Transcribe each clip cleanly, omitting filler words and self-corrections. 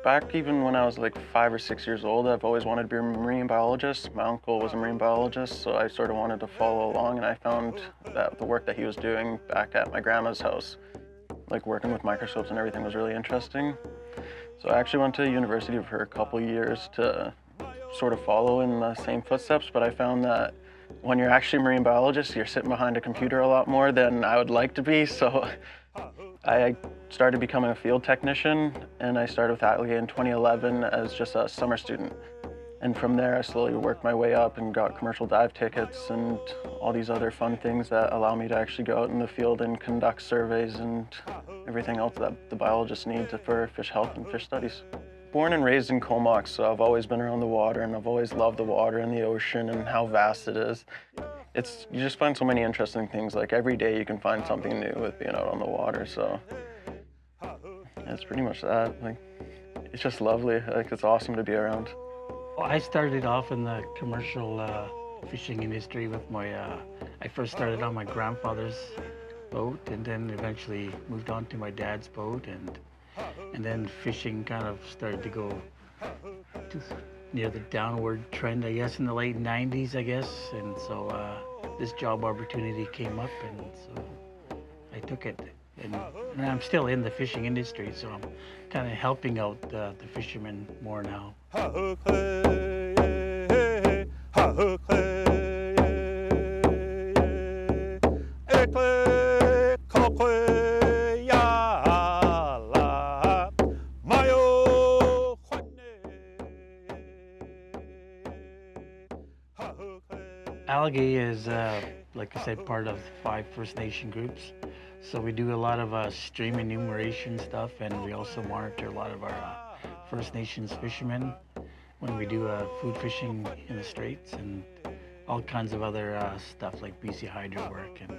Back even when I was like 5 or 6 years old, I've always wanted to be a marine biologist. My uncle was a marine biologist, so I sort of wanted to follow along, and I found that the work that he was doing back at my grandma's house, like working with microscopes and everything, was really interesting. So I actually went to university for a couple years to sort of follow in the same footsteps, but I found that when you're actually a marine biologist, you're sitting behind a computer a lot more than I would like to be, so I started becoming a field technician, and I started with A-Tlegay in 2011 as just a summer student. And from there, I slowly worked my way up and got commercial dive tickets and all these other fun things that allow me to actually go out in the field and conduct surveys and everything else that the biologists need for fish health and fish studies. Born and raised in Comox, so I've always been around the water, and I've always loved the water and the ocean and how vast it is. You just find so many interesting things. Like every day you can find something new with being out on the water, so it's pretty much that. Like, it's just lovely. Like, it's awesome to be around. Well, I started off in the commercial fishing industry with I first started on my grandfather's boat, and then eventually moved on to my dad's boat, and then fishing kind of started to go near the downward trend, I guess, in the late 90s, I guess. And so this job opportunity came up, and so I took it. And I'm still in the fishing industry, so I'm kind of helping out the fishermen more now. A-Tlegay is, like I said, part of 5 First Nation groups. So we do a lot of stream enumeration stuff, and we also monitor a lot of our First Nations fishermen when we do food fishing in the Straits, and all kinds of other stuff like BC Hydro work and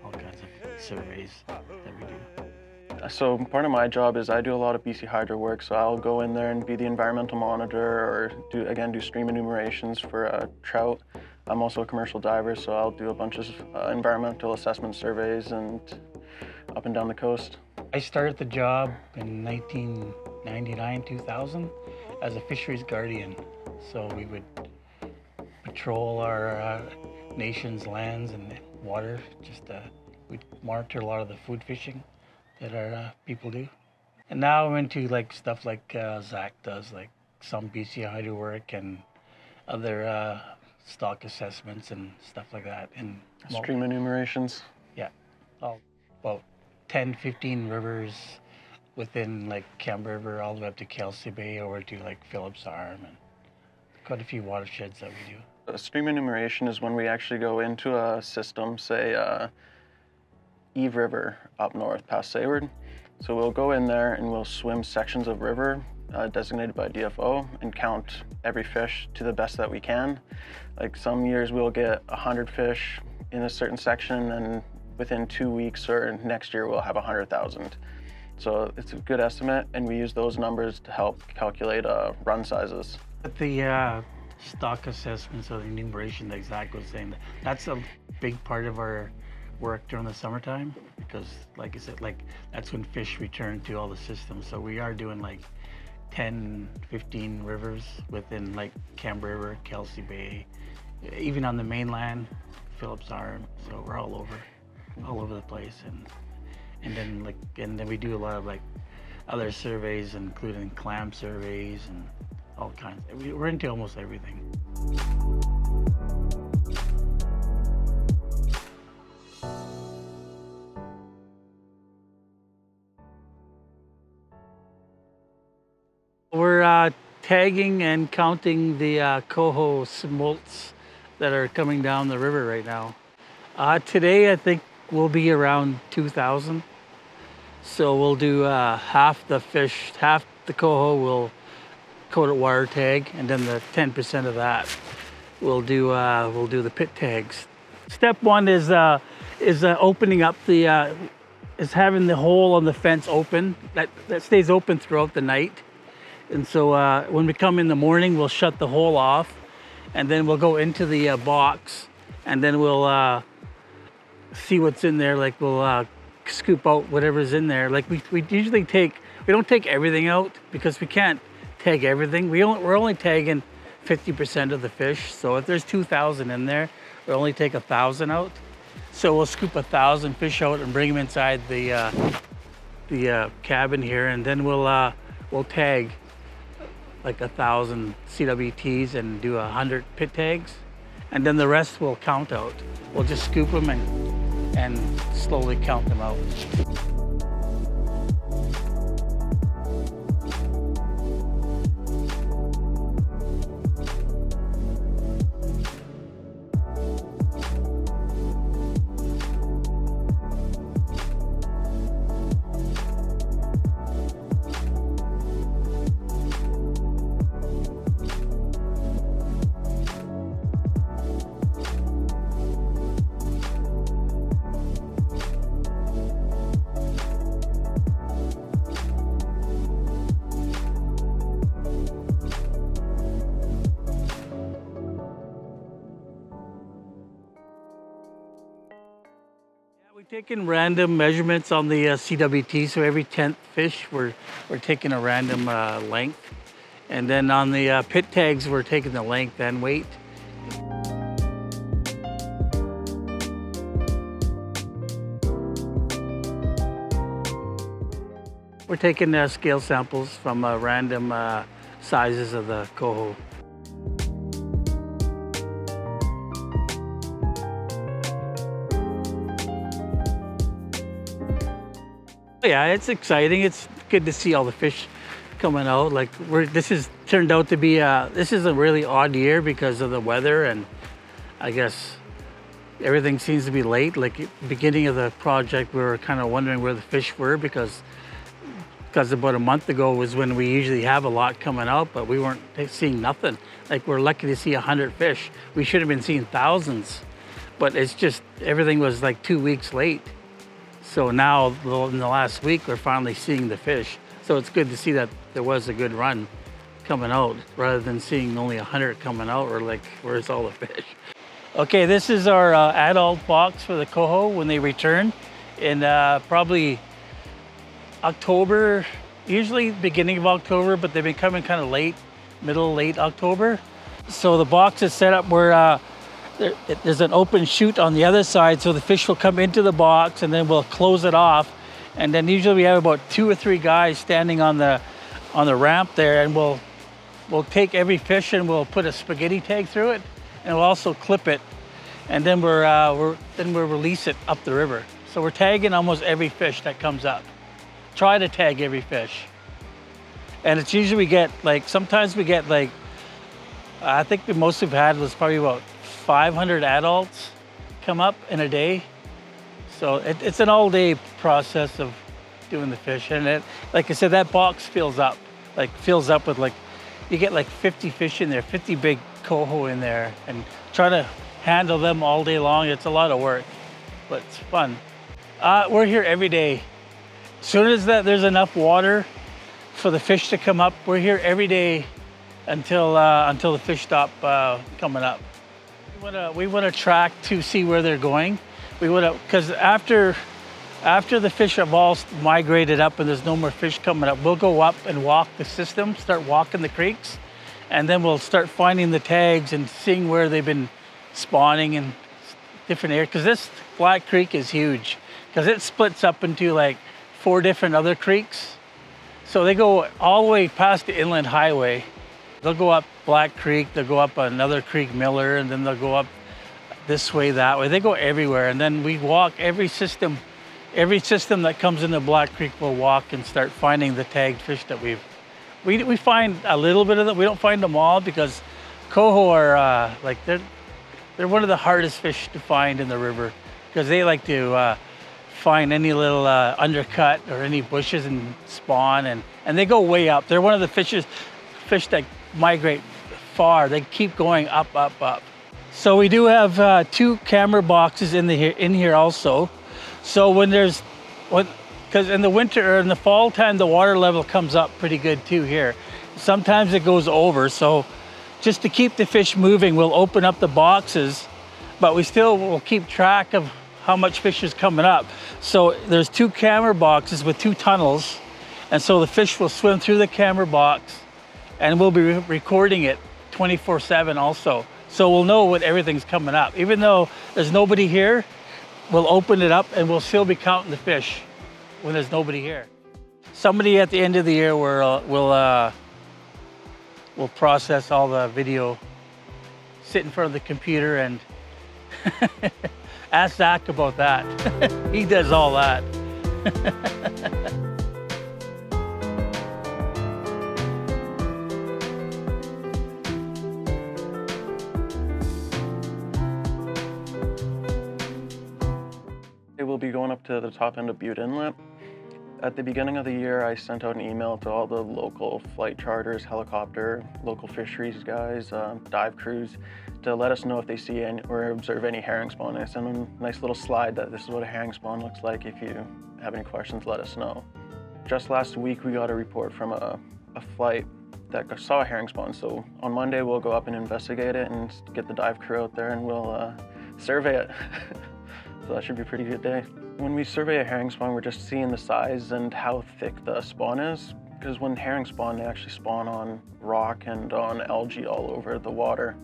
all kinds of surveys that we do. So part of my job is I do a lot of BC Hydro work, so I'll go in there and be the environmental monitor, or do stream enumerations for trout. I'm also a commercial diver, so I'll do a bunch of environmental assessment surveys and up and down the coast. I started the job in 1999, 2000 as a fisheries guardian. So we would patrol our nation's lands and water. We'd monitor a lot of the food fishing that our people do. And now I'm into like stuff like Zach does, like some BC Hydro work and other stock assessments and stuff like that. And stream enumerations. Yeah, about 10, 15 rivers within like Cam River all the way up to Kelsey Bay over to like Phillips Arm, and quite a few watersheds that we do. A stream enumeration is when we actually go into a system, say Eve River up north past Sayward. So we'll go in there and we'll swim sections of river designated by DFO and count every fish to the best that we can. Like some years we'll get 100 fish in a certain section, and within 2 weeks or next year we'll have 100,000. So it's a good estimate, and we use those numbers to help calculate run sizes. But the stock assessments or the enumeration that Zach was saying, that's a big part of our work during the summertime, because like I said, like that's when fish return to all the systems. So we are doing like 10, 15 rivers within like Cam River, Kelsey Bay, even on the mainland, Phillips Arm. So we're all over the place, and then we do a lot of like other surveys, including clam surveys and all kinds. We're into almost everything. We're tagging and counting the coho smolts that are coming down the river right now. Today I think we'll be around 2,000. So we'll do half the fish, half the coho we'll coat it wire tag, and then the 10% of that we'll do the pit tags. Step one is opening up the is having the hole on the fence open. That stays open throughout the night. And so when we come in the morning, we'll shut the hole off, and then we'll go into the box, and then we'll see what's in there. Like we'll scoop out whatever's in there. Like we usually we don't take everything out because we can't tag everything. We're only tagging 50% of the fish. So if there's 2,000 in there, we'll only take 1,000 out. So we'll scoop 1,000 fish out and bring them inside the cabin here, and then we'll tag like 1,000 CWTs and do 100 pit tags, and then the rest we'll count out. We'll just scoop them and slowly count them out. We're taking random measurements on the CWT, so every 10th fish we're taking a random length. And then on the pit tags, we're taking the length and weight. We're taking scale samples from random sizes of the coho. Yeah, it's exciting. It's good to see all the fish coming out. Like this has turned out to be this is a really odd year because of the weather, and I guess everything seems to be late. Like at the beginning of the project, we were kind of wondering where the fish were because about a month ago was when we usually have a lot coming out, but we weren't seeing nothing. Like we're lucky to see 100 fish. We should have been seeing thousands, but it's just everything was like 2 weeks late. So now, in the last week, we're finally seeing the fish. So it's good to see that there was a good run coming out, rather than seeing only 100 coming out. We're like, where's all the fish? Okay, this is our adult box for the coho when they return in probably October, usually beginning of October, but they've been coming kind of late October. So the box is set up where there's an open chute on the other side, so the fish will come into the box, and then we'll close it off. And then usually we have about 2 or 3 guys standing on the ramp there, and we'll take every fish and we'll put a spaghetti tag through it, and we'll also clip it, and then we'll release it up the river. So we're tagging almost every fish that comes up. Try to tag every fish, and it's usually we get like sometimes we get like I think the most we've had was probably about 500 adults come up in a day. So it's an all-day process of doing the fish. And like I said, that box fills up with like, you get like 50 fish in there, 50 big coho in there, and try to handle them all day long. It's a lot of work, but it's fun. We're here every day. As soon as there's enough water for the fish to come up, we're here every day until the fish stop coming up. We want to track to see where they're going. We want to, because after the fish have all migrated up and there's no more fish coming up, we'll go up and walk the system, start walking the creeks, and then we'll start finding the tags and seeing where they've been spawning in different areas. Because this Black Creek is huge, because it splits up into like 4 different other creeks. So they go all the way past the inland highway. They'll go up Black Creek, they'll go up another creek, Miller, and then they'll go up this way, that way. They go everywhere, and then we walk every system that comes into Black Creek. We'll walk and start finding the tagged fish that we find a little bit of them. We don't find them all because coho are like they're one of the hardest fish to find in the river because they like to find any little undercut or any bushes and spawn, and they go way up. They're one of the fish that migrate far. They keep going up, up, up. So we do have 2 camera boxes in here also. So because in the winter or in the fall time, the water level comes up pretty good too here. Sometimes it goes over. So just to keep the fish moving, we'll open up the boxes, but we still will keep track of how much fish is coming up. So there's 2 camera boxes with 2 tunnels. And so the fish will swim through the camera box, and we'll be recording it 24/7 also. So we'll know when everything's coming up. Even though there's nobody here, we'll open it up and we'll still be counting the fish when there's nobody here. Somebody at the end of the year will process all the video, sit in front of the computer and ask Zach about that. He does all that. We'll be going up to the top end of Butte Inlet. At the beginning of the year, I sent out an email to all the local flight charters, helicopter, local fisheries guys, dive crews, to let us know if they see any, or observe any herring spawn. I sent them a nice little slide that this is what a herring spawn looks like. If you have any questions, let us know. Just last week, we got a report from a flight that saw a herring spawn. So on Monday, we'll go up and investigate it and get the dive crew out there and we'll survey it. So that should be a pretty good day. When we survey a herring spawn, we're just seeing the size and how thick the spawn is. Because when herring spawn, they actually spawn on rock and on algae all over the water.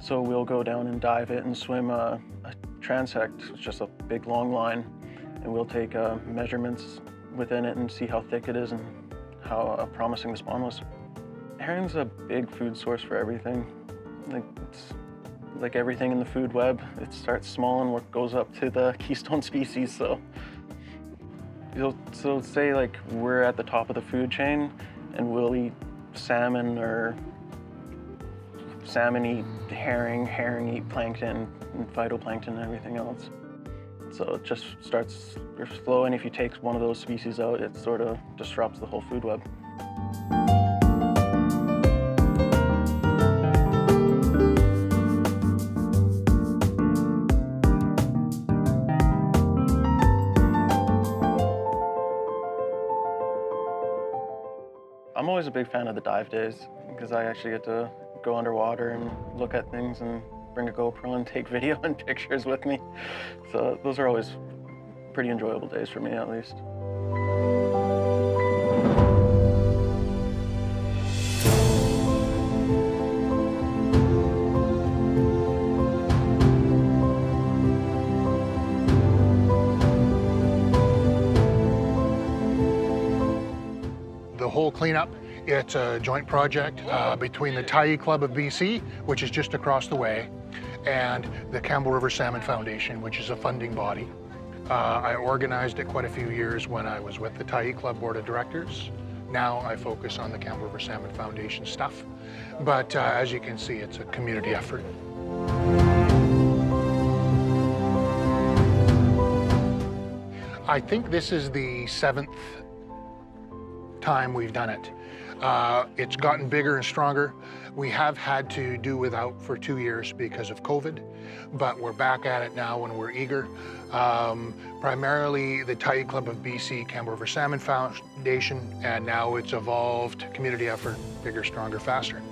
So we'll go down and dive it and swim a transect, it's just a big long line, and we'll take measurements within it and see how thick it is and how promising the spawn was. Herring's a big food source for everything. It's like everything in the food web, it starts small and goes up to the keystone species. So say like we're at the top of the food chain and we'll eat salmon, or salmon eat herring, herring eat plankton and phytoplankton and everything else. So it just starts slow, and if you take one of those species out, it sort of disrupts the whole food web. I'm always a big fan of the dive days because I actually get to go underwater and look at things and bring a GoPro and take video and pictures with me. So those are always pretty enjoyable days for me, at least. The whole cleanup, it's a joint project between the Tyee Club of BC, which is just across the way, and the Campbell River Salmon Foundation, which is a funding body. I organized it quite a few years when I was with the Tyee Club Board of Directors. Now I focus on the Campbell River Salmon Foundation stuff. But as you can see, it's a community effort. I think this is the 7th time we've done it. It's gotten bigger and stronger. We have had to do without for 2 years because of COVID, but we're back at it now and we're eager. Primarily the Tyee Club of BC, Campbell River Salmon Foundation, and now it's evolved, community effort, bigger, stronger, faster.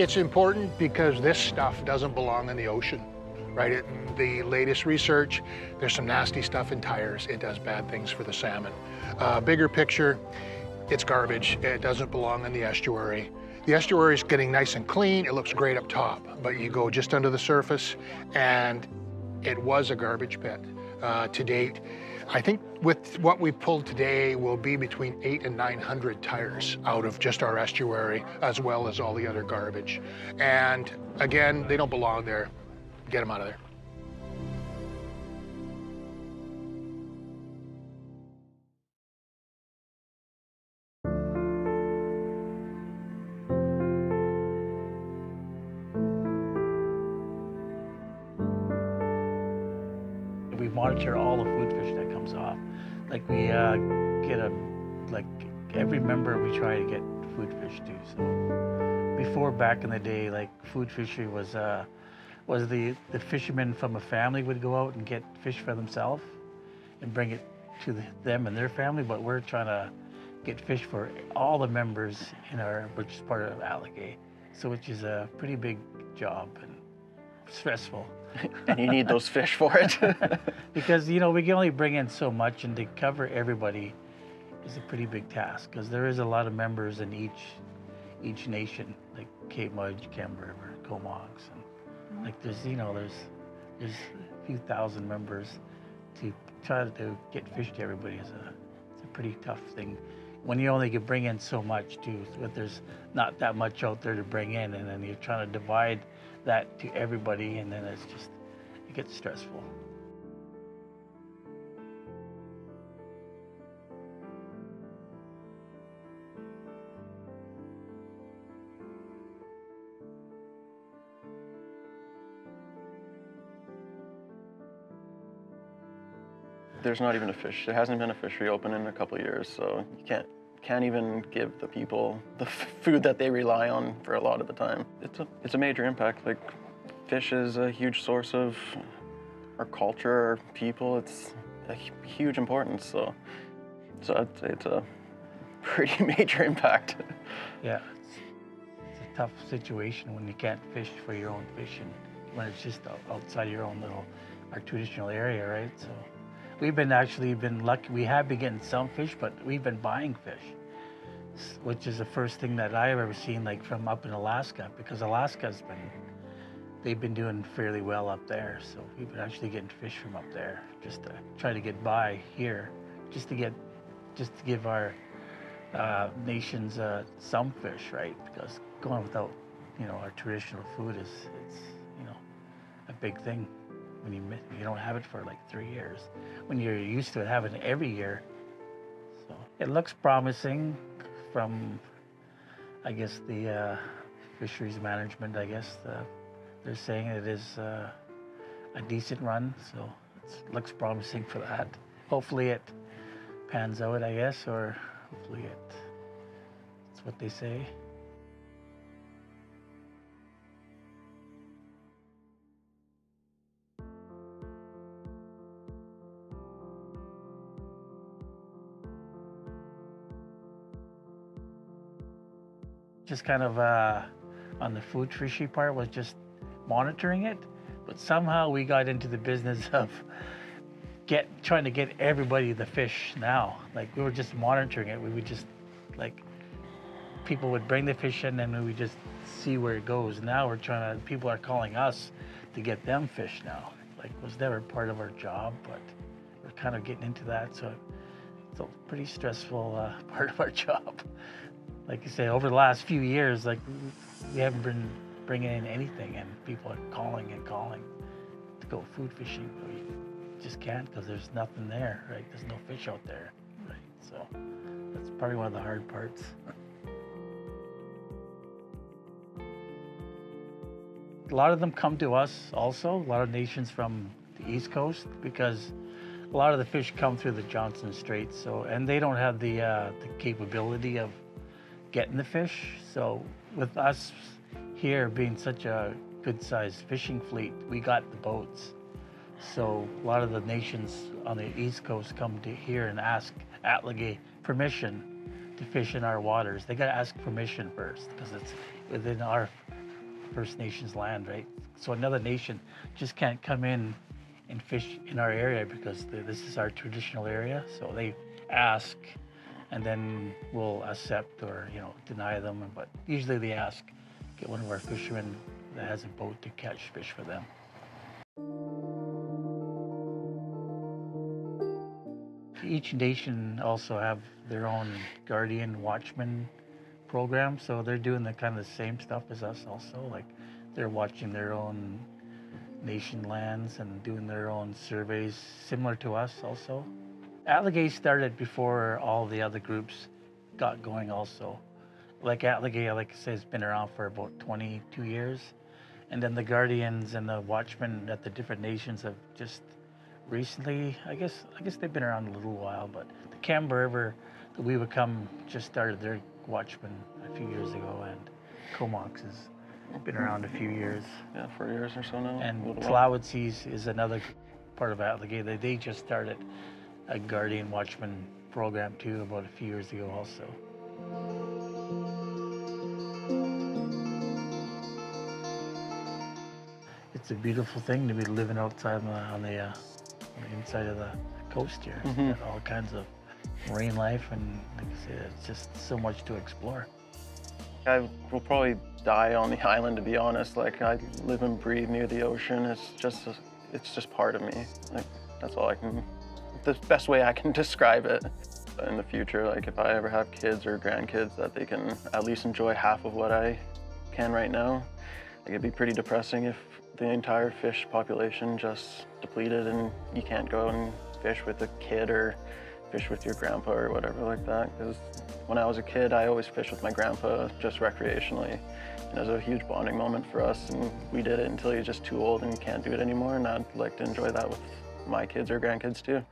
It's important because this stuff doesn't belong in the ocean, right? The latest research, there's some nasty stuff in tires. It does bad things for the salmon. Bigger picture, it's garbage. It doesn't belong in the estuary. The estuary is getting nice and clean. It looks great up top, but you go just under the surface and it was a garbage pit to date. I think with what we pulled today will be between 800 and 900 tires out of just our estuary, as well as all the other garbage. And again, they don't belong there. Get them out of there. We monitor all the food fish that comes off. Like we like every member we try to get food fish to. So before, back in the day, like food fishery was the fishermen from a family would go out and get fish for themselves and bring it to them and their family, but we're trying to get fish for all the members in which is part of A-Tlegay. So which is a pretty big job and stressful. And you need those fish for it. Because, you know, we can only bring in so much, and to cover everybody is a pretty big task, because there is a lot of members in each nation, like Cape Mudge, Cam River, Comox, and like there's a few thousand members. To try to get fish to everybody it's a pretty tough thing when you only can bring in so much too, but there's not that much out there to bring in, and then you're trying to divide that to everybody, and then it gets stressful. There's not even a fish. There hasn't been a fishery open in a couple of years, so you can't even give the people the food that they rely on for a lot of the time. It's a major impact. Like, fish is a huge source of our culture, our people. It's a huge importance. So I'd say it's a pretty major impact. Yeah, it's a tough situation when you can't fish for your own fish, and when it's just outside your own our traditional area, right? So we've been lucky. We have been getting some fish, but we've been buying fish, which is the first thing that I've ever seen, like from up in Alaska, because they've been doing fairly well up there. So we've been actually getting fish from up there just to try to get by here, just to give our nations some fish, right? Because going without, our traditional food it's a big thing when you don't have it for like 3 years, when you're used to having it every year. So it looks promising from, I guess, the fisheries management. I guess they're saying it is a decent run, so it looks promising for that. Hopefully it pans out, I guess, or hopefully it's what they say. Just kind of on the food fishery part was just monitoring it, but somehow we got into the business of trying to get everybody the fish now. Like, we were just monitoring it. We would just, like, people would bring the fish in and we would just see where it goes. Now people are calling us to get them fish now. Like, it was never part of our job, but we're kind of getting into that. So it's a pretty stressful part of our job. Like you say, over the last few years, like, we haven't been bringing in anything, and people are calling to go food fishing. But we just can't, because there's nothing there, right? There's no fish out there, right? So that's probably one of the hard parts. A lot of them come to us also, a lot of nations from the East Coast, because a lot of the fish come through the Johnstone Straits, and they don't have the capability of getting the fish. So with us here being such a good-sized fishing fleet, we got the boats. So a lot of the nations on the East Coast come to here and ask A-Tlegay permission to fish in our waters. They got to ask permission first, because it's within our First Nations land, right? So another nation just can't come in and fish in our area because this is our traditional area. So they ask, and then we'll accept or deny them. But usually they ask, get one of our fishermen that has a boat to catch fish for them. Each nation also have their own guardian watchman program, so they're doing the kind of the same stuff as us also. Like they're watching their own nation lands and doing their own surveys similar to us also. A-Tlegay started before all the other groups got going also. Like A-Tlegay, like I say, has been around for about 22 years. And then the guardians and the watchmen at the different nations have just recently, I guess they've been around a little while, but the Canberra River, the Weewacum just started their watchmen a few years ago, and Comox has been around a few years. Yeah, 4 years or so now. And Tlowitzi's is another part of A-Tlegay. They just started a guardian watchman program too about a few years ago also. It's a beautiful thing to be living outside on the inside of the coast here. Mm-hmm. Got all kinds of marine life, and like I said, it's just so much to explore. I will probably die on the island, to be honest. Like, I live and breathe near the ocean. It's just part of me. Like, that's all the best way I can describe it. In the future, like if I ever have kids or grandkids, that they can at least enjoy half of what I can right now. Like, it'd be pretty depressing if the entire fish population just depleted and you can't go and fish with a kid or fish with your grandpa or whatever like that. Because when I was a kid, I always fished with my grandpa just recreationally. And it was a huge bonding moment for us, and we did it until you're just too old and can't do it anymore, and I'd like to enjoy that with my kids or grandkids too.